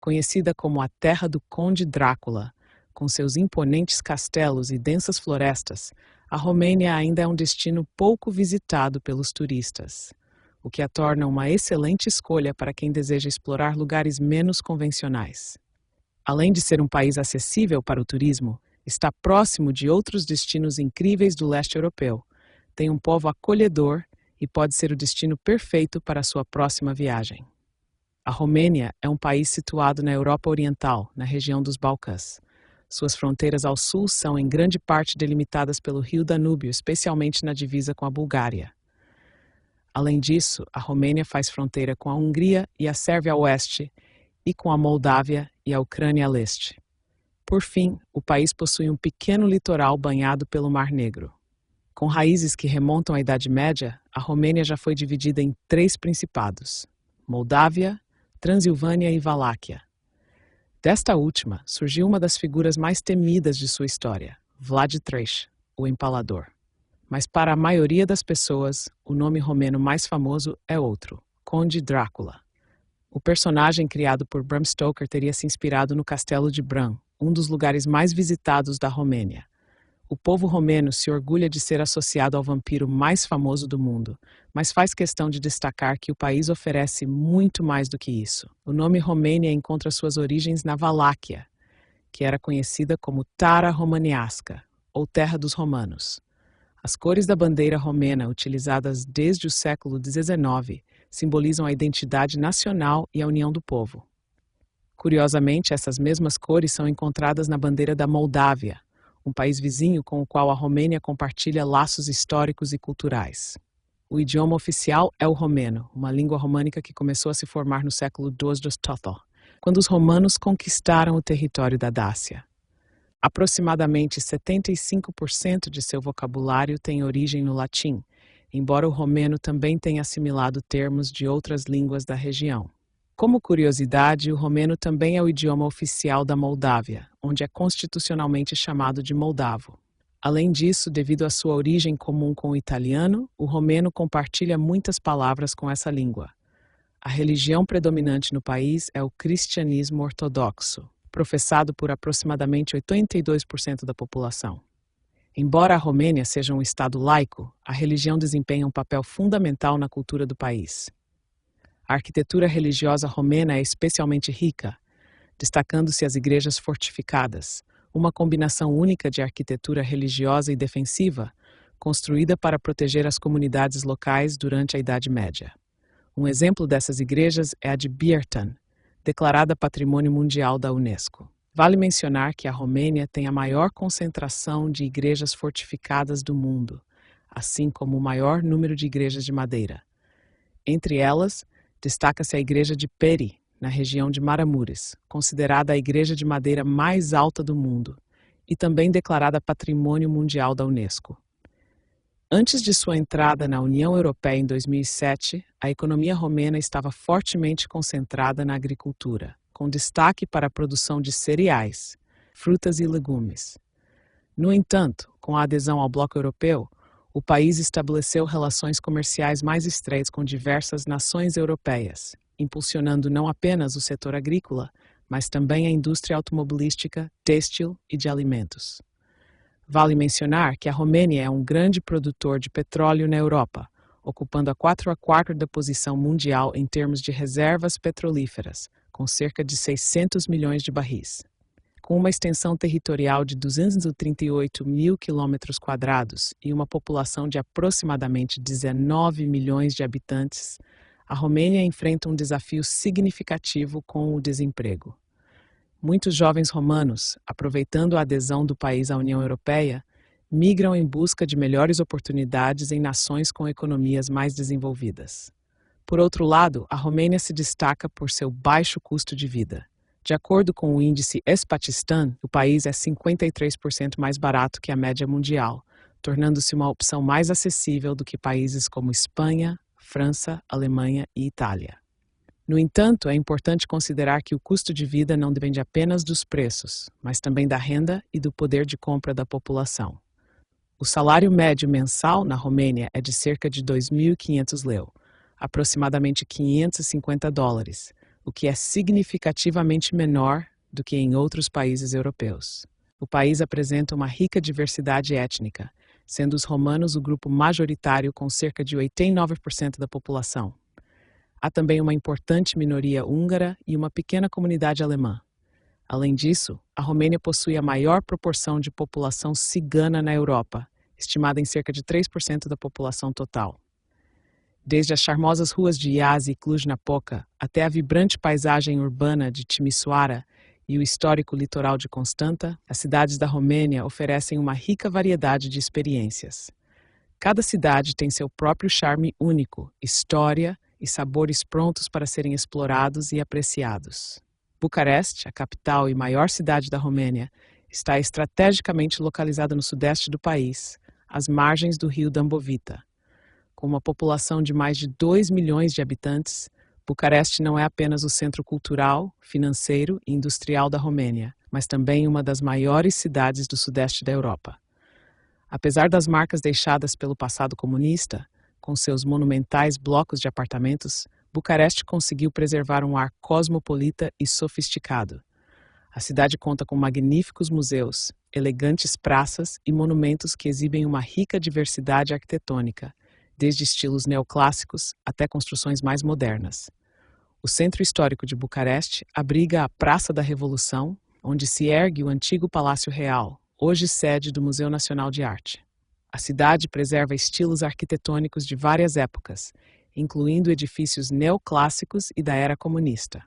Conhecida como a Terra do Conde Drácula, com seus imponentes castelos e densas florestas, a Romênia ainda é um destino pouco visitado pelos turistas, o que a torna uma excelente escolha para quem deseja explorar lugares menos convencionais. Além de ser um país acessível para o turismo, está próximo de outros destinos incríveis do leste europeu, tem um povo acolhedor e pode ser o destino perfeito para a sua próxima viagem. A Romênia é um país situado na Europa Oriental, na região dos Balcãs. Suas fronteiras ao sul são em grande parte delimitadas pelo rio Danúbio, especialmente na divisa com a Bulgária. Além disso, a Romênia faz fronteira com a Hungria e a Sérvia a oeste e com a Moldávia e a Ucrânia a leste. Por fim, o país possui um pequeno litoral banhado pelo Mar Negro. Com raízes que remontam à Idade Média, a Romênia já foi dividida em 3 principados: Moldávia, Transilvânia e Valáquia. Desta última, surgiu uma das figuras mais temidas de sua história, Vlad III, o Empalador. Mas para a maioria das pessoas, o nome romeno mais famoso é outro, Conde Drácula. O personagem criado por Bram Stoker teria se inspirado no Castelo de Bran, um dos lugares mais visitados da Romênia. O povo romeno se orgulha de ser associado ao vampiro mais famoso do mundo, mas faz questão de destacar que o país oferece muito mais do que isso. O nome Romênia encontra suas origens na Valáquia, que era conhecida como Tara Romaniasca, ou Terra dos Romanos. As cores da bandeira romena, utilizadas desde o século XIX, simbolizam a identidade nacional e a união do povo. Curiosamente, essas mesmas cores são encontradas na bandeira da Moldávia, um país vizinho com o qual a Romênia compartilha laços históricos e culturais. O idioma oficial é o romeno, uma língua românica que começou a se formar no século II d.C., quando os romanos conquistaram o território da Dácia. Aproximadamente 75% de seu vocabulário tem origem no latim, embora o romeno também tenha assimilado termos de outras línguas da região. Como curiosidade, o romeno também é o idioma oficial da Moldávia, onde é constitucionalmente chamado de moldavo. Além disso, devido à sua origem comum com o italiano, o romeno compartilha muitas palavras com essa língua. A religião predominante no país é o cristianismo ortodoxo, professado por aproximadamente 82% da população. Embora a Romênia seja um estado laico, a religião desempenha um papel fundamental na cultura do país. A arquitetura religiosa romena é especialmente rica, destacando-se as igrejas fortificadas, uma combinação única de arquitetura religiosa e defensiva, construída para proteger as comunidades locais durante a Idade Média. Um exemplo dessas igrejas é a de Biertan, declarada Patrimônio Mundial da Unesco. Vale mencionar que a Romênia tem a maior concentração de igrejas fortificadas do mundo, assim como o maior número de igrejas de madeira. Entre elas, destaca-se a Igreja de Peri, na região de Maramureş, considerada a igreja de madeira mais alta do mundo, e também declarada Patrimônio Mundial da Unesco. Antes de sua entrada na União Europeia em 2007, a economia romena estava fortemente concentrada na agricultura, com destaque para a produção de cereais, frutas e legumes. No entanto, com a adesão ao Bloco Europeu, o país estabeleceu relações comerciais mais estreitas com diversas nações europeias, impulsionando não apenas o setor agrícola, mas também a indústria automobilística, têxtil e de alimentos. Vale mencionar que a Romênia é um grande produtor de petróleo na Europa, ocupando a 44ª posição mundial em termos de reservas petrolíferas, com cerca de 600 milhões de barris. Com uma extensão territorial de 238 mil quilômetros quadrados e uma população de aproximadamente 19 milhões de habitantes, a Romênia enfrenta um desafio significativo com o desemprego. Muitos jovens romanos, aproveitando a adesão do país à União Europeia, migram em busca de melhores oportunidades em nações com economias mais desenvolvidas. Por outro lado, a Romênia se destaca por seu baixo custo de vida. De acordo com o índice Espatistan, o país é 53% mais barato que a média mundial, tornando-se uma opção mais acessível do que países como Espanha, França, Alemanha e Itália. No entanto, é importante considerar que o custo de vida não depende apenas dos preços, mas também da renda e do poder de compra da população. O salário médio mensal na Romênia é de cerca de 2.500 leu, aproximadamente $550, o que é significativamente menor do que em outros países europeus. O país apresenta uma rica diversidade étnica, sendo os romanos o grupo majoritário com cerca de 89% da população. Há também uma importante minoria húngara e uma pequena comunidade alemã. Além disso, a Romênia possui a maior proporção de população cigana na Europa, estimada em cerca de 3% da população total. Desde as charmosas ruas de Iași e Cluj-Napoca até a vibrante paisagem urbana de Timișoara e o histórico litoral de Constanta, as cidades da Romênia oferecem uma rica variedade de experiências. Cada cidade tem seu próprio charme único, história e sabores prontos para serem explorados e apreciados. Bucareste, a capital e maior cidade da Romênia, está estrategicamente localizada no sudeste do país, às margens do rio Dâmbovița. Com uma população de mais de 2 milhões de habitantes, Bucareste não é apenas o centro cultural, financeiro e industrial da Romênia, mas também uma das maiores cidades do sudeste da Europa. Apesar das marcas deixadas pelo passado comunista, com seus monumentais blocos de apartamentos, Bucareste conseguiu preservar um ar cosmopolita e sofisticado. A cidade conta com magníficos museus, elegantes praças e monumentos que exibem uma rica diversidade arquitetônica, desde estilos neoclássicos até construções mais modernas. O centro histórico de Bucareste abriga a Praça da Revolução, onde se ergue o antigo Palácio Real, hoje sede do Museu Nacional de Arte. A cidade preserva estilos arquitetônicos de várias épocas, incluindo edifícios neoclássicos e da era comunista.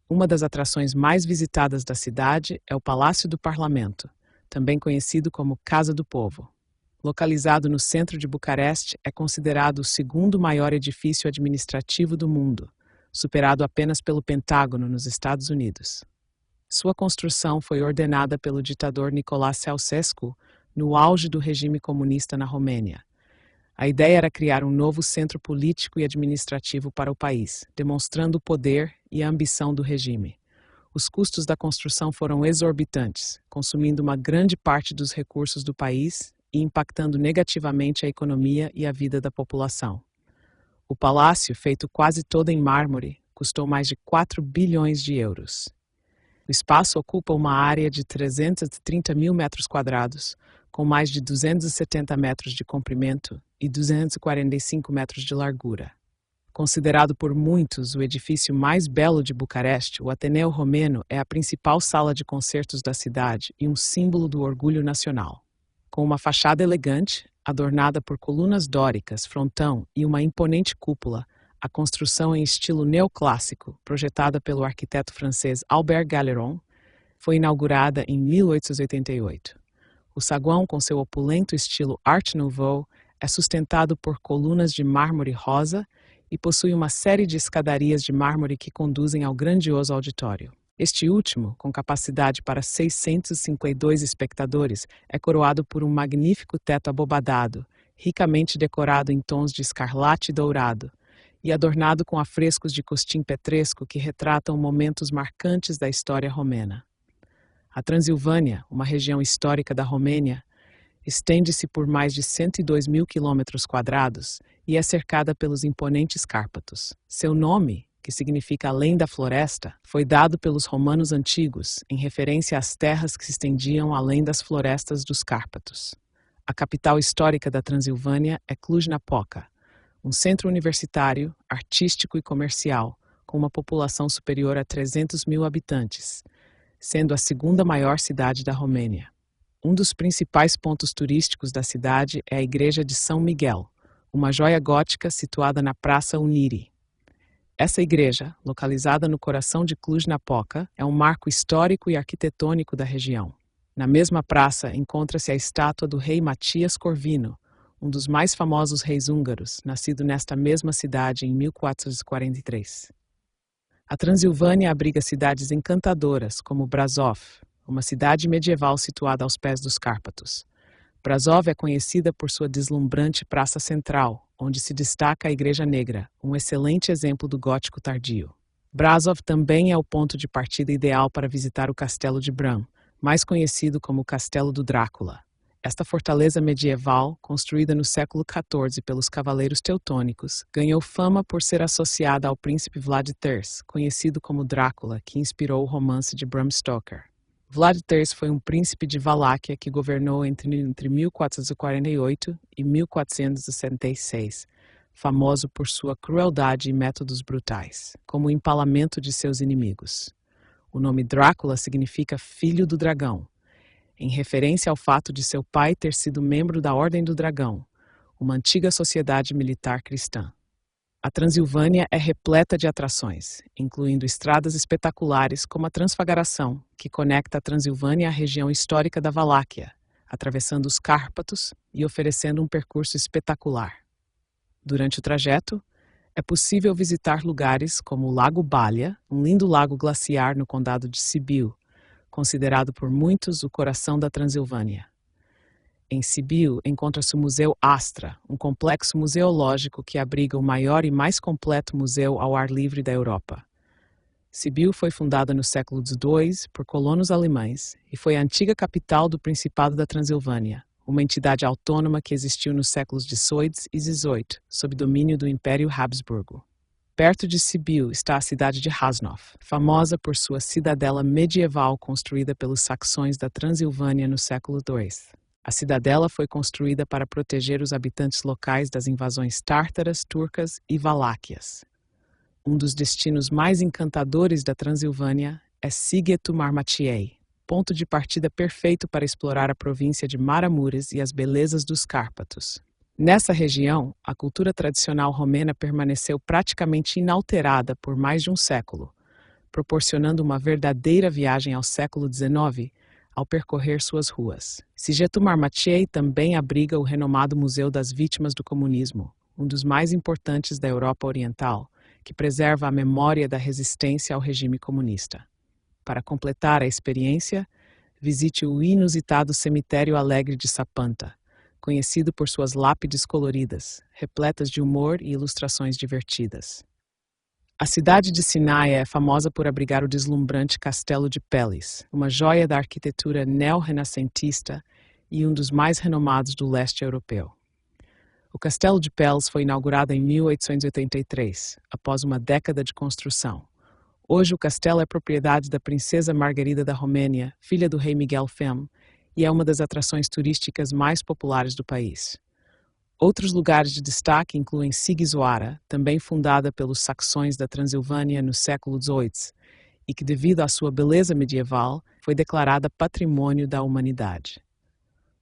Uma das atrações mais visitadas da cidade é o Palácio do Parlamento, também conhecido como Casa do Povo. Localizado no centro de Bucareste, é considerado o segundo maior edifício administrativo do mundo, superado apenas pelo Pentágono nos Estados Unidos. Sua construção foi ordenada pelo ditador Nicolae Ceausescu no auge do regime comunista na Romênia. A ideia era criar um novo centro político e administrativo para o país, demonstrando o poder e a ambição do regime. Os custos da construção foram exorbitantes, consumindo uma grande parte dos recursos do país e impactando negativamente a economia e a vida da população. O palácio, feito quase todo em mármore, custou mais de 4 bilhões de euros. O espaço ocupa uma área de 330 mil metros quadrados, com mais de 270 metros de comprimento e 245 metros de largura. Considerado por muitos o edifício mais belo de Bucareste, o Ateneu Romeno é a principal sala de concertos da cidade e um símbolo do orgulho nacional. Com uma fachada elegante, adornada por colunas dóricas, frontão e uma imponente cúpula, a construção em estilo neoclássico, projetada pelo arquiteto francês Albert Galeron, foi inaugurada em 1888. O saguão, com seu opulento estilo Art Nouveau, é sustentado por colunas de mármore rosa e possui uma série de escadarias de mármore que conduzem ao grandioso auditório. Este último, com capacidade para 652 espectadores, é coroado por um magnífico teto abobadado, ricamente decorado em tons de escarlate e dourado, e adornado com afrescos de costim petresco que retratam momentos marcantes da história romena. A Transilvânia, uma região histórica da Romênia, estende-se por mais de 102 mil quilômetros quadrados e é cercada pelos imponentes Cárpatos. Seu nome, que significa além da floresta, foi dado pelos romanos antigos, em referência às terras que se estendiam além das florestas dos Cárpatos. A capital histórica da Transilvânia é Cluj-Napoca, um centro universitário, artístico e comercial, com uma população superior a 300 mil habitantes, sendo a segunda maior cidade da Romênia. Um dos principais pontos turísticos da cidade é a Igreja de São Miguel, uma joia gótica situada na Praça Unirii. Essa igreja, localizada no coração de Cluj-Napoca, é um marco histórico e arquitetônico da região. Na mesma praça encontra-se a estátua do rei Matias Corvino, um dos mais famosos reis húngaros, nascido nesta mesma cidade em 1443. A Transilvânia abriga cidades encantadoras como Brasov, uma cidade medieval situada aos pés dos Cárpatos. Brasov é conhecida por sua deslumbrante praça central, onde se destaca a Igreja Negra, um excelente exemplo do gótico tardio. Brasov também é o ponto de partida ideal para visitar o Castelo de Bran, mais conhecido como o Castelo do Drácula. Esta fortaleza medieval, construída no século XIV pelos cavaleiros teutônicos, ganhou fama por ser associada ao príncipe Vlad III, conhecido como Drácula, que inspirou o romance de Bram Stoker. Vlad III foi um príncipe de Valáquia que governou entre 1448 e 1476, famoso por sua crueldade e métodos brutais, como o empalamento de seus inimigos. O nome Drácula significa Filho do Dragão, em referência ao fato de seu pai ter sido membro da Ordem do Dragão, uma antiga sociedade militar cristã. A Transilvânia é repleta de atrações, incluindo estradas espetaculares como a Transfagaração, que conecta a Transilvânia à região histórica da Valáquia, atravessando os Cárpatos e oferecendo um percurso espetacular. Durante o trajeto, é possível visitar lugares como o Lago Balha, um lindo lago glaciar no condado de Sibiu, considerado por muitos o coração da Transilvânia. Em Sibiu encontra-se o Museu Astra, um complexo museológico que abriga o maior e mais completo museu ao ar livre da Europa. Sibiu foi fundada no século II por colonos alemães e foi a antiga capital do Principado da Transilvânia, uma entidade autônoma que existiu nos séculos XVIII e XVIII, sob domínio do Império Habsburgo. Perto de Sibiu está a cidade de Hasnov, famosa por sua cidadela medieval construída pelos saxões da Transilvânia no século II. A cidadela foi construída para proteger os habitantes locais das invasões tártaras, turcas e valáquias. Um dos destinos mais encantadores da Transilvânia é Sighetu Marmației, ponto de partida perfeito para explorar a província de Maramureș e as belezas dos Cárpatos. Nessa região, a cultura tradicional romena permaneceu praticamente inalterada por mais de um século, proporcionando uma verdadeira viagem ao século XIX ao percorrer suas ruas. Sighetu Marmației também abriga o renomado Museu das Vítimas do Comunismo, um dos mais importantes da Europa Oriental, que preserva a memória da resistência ao regime comunista. Para completar a experiência, visite o inusitado Cemitério Alegre de Sapanta, conhecido por suas lápides coloridas, repletas de humor e ilustrações divertidas. A cidade de Sinaia é famosa por abrigar o deslumbrante Castelo de Pelles, uma joia da arquitetura neo-renascentista e um dos mais renomados do leste europeu. O Castelo de Pelles foi inaugurado em 1883, após uma década de construção. Hoje o castelo é propriedade da princesa Margarida da Romênia, filha do rei Miguel Fem, e é uma das atrações turísticas mais populares do país. Outros lugares de destaque incluem Sighisoara, também fundada pelos saxões da Transilvânia no século XVIII, e que, devido à sua beleza medieval, foi declarada Patrimônio da Humanidade.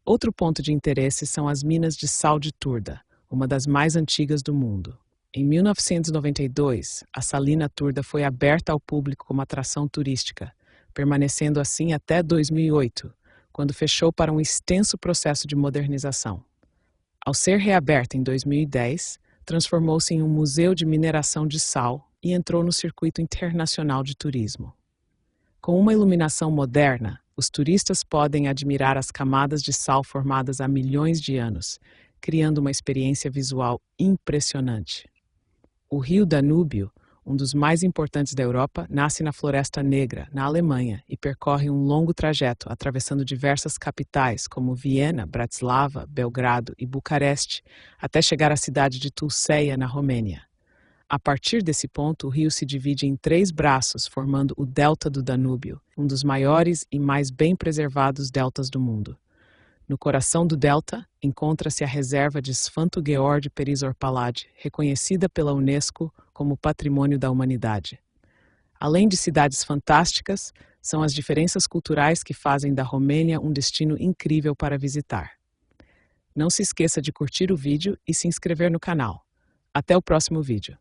Outro ponto de interesse são as minas de sal de Turda, uma das mais antigas do mundo. Em 1992, a salina Turda foi aberta ao público como atração turística, permanecendo assim até 2008, quando fechou para um extenso processo de modernização. Ao ser reaberta em 2010, transformou-se em um museu de mineração de sal e entrou no circuito internacional de turismo. Com uma iluminação moderna, os turistas podem admirar as camadas de sal formadas há milhões de anos, criando uma experiência visual impressionante. O rio Danúbio, um dos mais importantes da Europa, nasce na Floresta Negra, na Alemanha, e percorre um longo trajeto, atravessando diversas capitais, como Viena, Bratislava, Belgrado e Bucareste, até chegar à cidade de Tulceia, na Romênia. A partir desse ponto, o rio se divide em 3 braços, formando o Delta do Danúbio, um dos maiores e mais bem preservados deltas do mundo. No coração do delta, encontra-se a reserva de Sfanto Gheorghe Perizorpalade, reconhecida pela Unesco como Patrimônio da Humanidade. Além de cidades fantásticas, são as diferenças culturais que fazem da Romênia um destino incrível para visitar. Não se esqueça de curtir o vídeo e se inscrever no canal. Até o próximo vídeo.